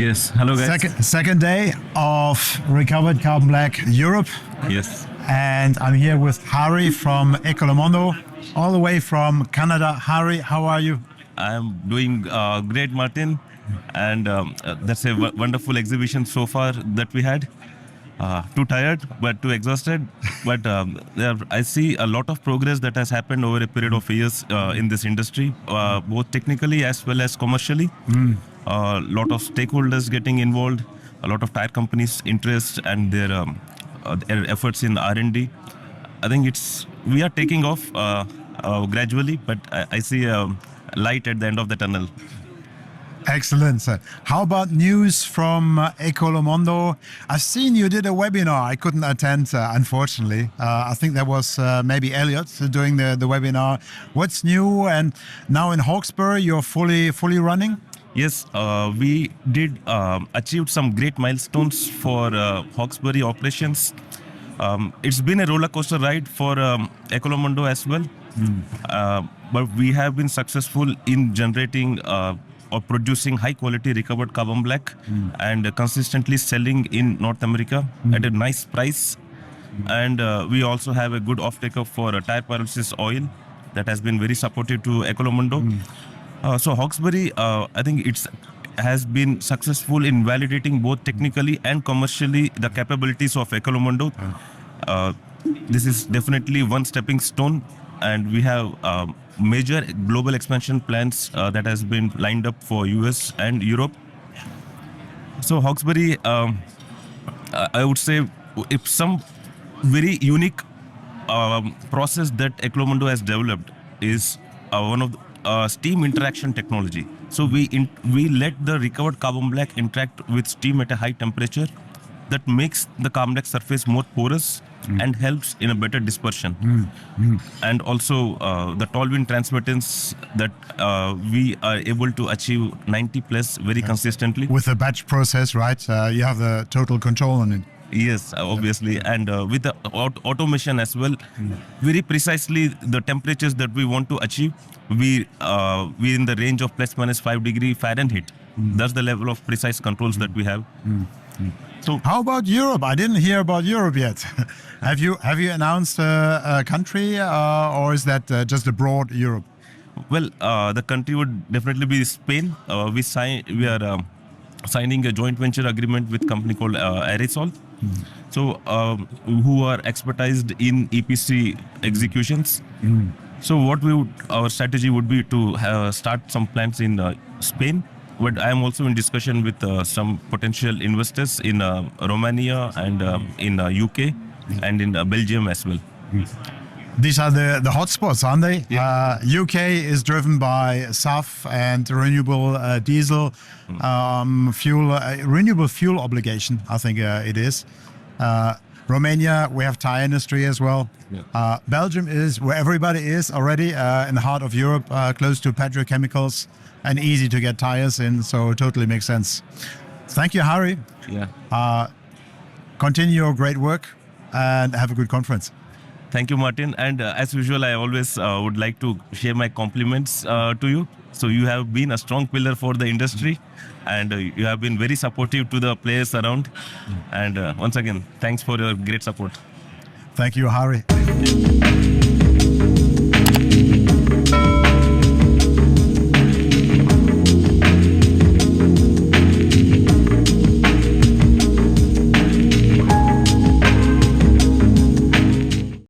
Yes, hello guys. Second day of Recovered Carbon Black Europe. Yes. And I'm here with Hari from Ecolomondo, all the way from Canada. Hari, how are you? I'm doing great, Martin. And that's a wonderful exhibition so far that we had. Too tired, but too exhausted. But I see a lot of progress that has happened over a period of years in this industry, both technically as well as commercially. A lot of stakeholders getting involved, a lot of tire companies' interest and their efforts in R&D. I think we are taking off gradually, but I see a light at the end of the tunnel. Excellent. How about news from Ecolomondo? I've seen you did a webinar. I couldn't attend, unfortunately. I think that was maybe Elliot doing the webinar. What's new? And now in Hawkesbury, you're fully running? Yes, we did achieve some great milestones for Hawkesbury operations. It's been a roller coaster ride for Ecolomondo as well. But we have been successful in generating or producing high quality recovered carbon black and consistently selling in North America at a nice price. And we also have a good off-taker for tire pyrolysis oil that has been very supportive to Ecolomondo. So Hawkesbury, I think has been successful in validating both technically and commercially the capabilities of Ecolomondo. This is definitely one stepping stone, and we have major global expansion plans that has been lined up for US and Europe. So Hawkesbury, I would say, if some very unique process that Ecolomondo has developed is one of the steam interaction technology. So we let the recovered carbon black interact with steam at a high temperature that makes the carbon black surface more porous and helps in a better dispersion. And also the toluene transmittance that we are able to achieve 90 plus very consistently. With the batch process, right? You have the total control on it. Yes, obviously. And with the automation as well, very precisely the temperatures that we want to achieve, we in the range of plus minus 5 degree Fahrenheit. That's the level of precise controls that we have. So how about Europe? I didn't hear about Europe yet. Have you announced a country or is that just a broad Europe? Well, the country would definitely be Spain. We are signing a joint venture agreement with a company called Aresol. So who are expertised in EPC executions. So our strategy would be to start some plants in Spain. But I am also in discussion with some potential investors in Romania and in UK and in Belgium as well. These are the hotspots, aren't they? Yeah. UK is driven by SAF and renewable diesel fuel, renewable fuel obligation, I think it is. Romania, we have tire industry as well. Yeah. Belgium is where everybody is already in the heart of Europe, close to petrochemicals and easy to get tires in, so it totally makes sense. Thank you, Hari. Yeah. Continue your great work and have a good conference. Thank you, Martin. And as usual, I always would like to share my compliments to you. So you have been a strong pillar for the industry and you have been very supportive to the players around. And once again, thanks for your great support. Thank you, Hari.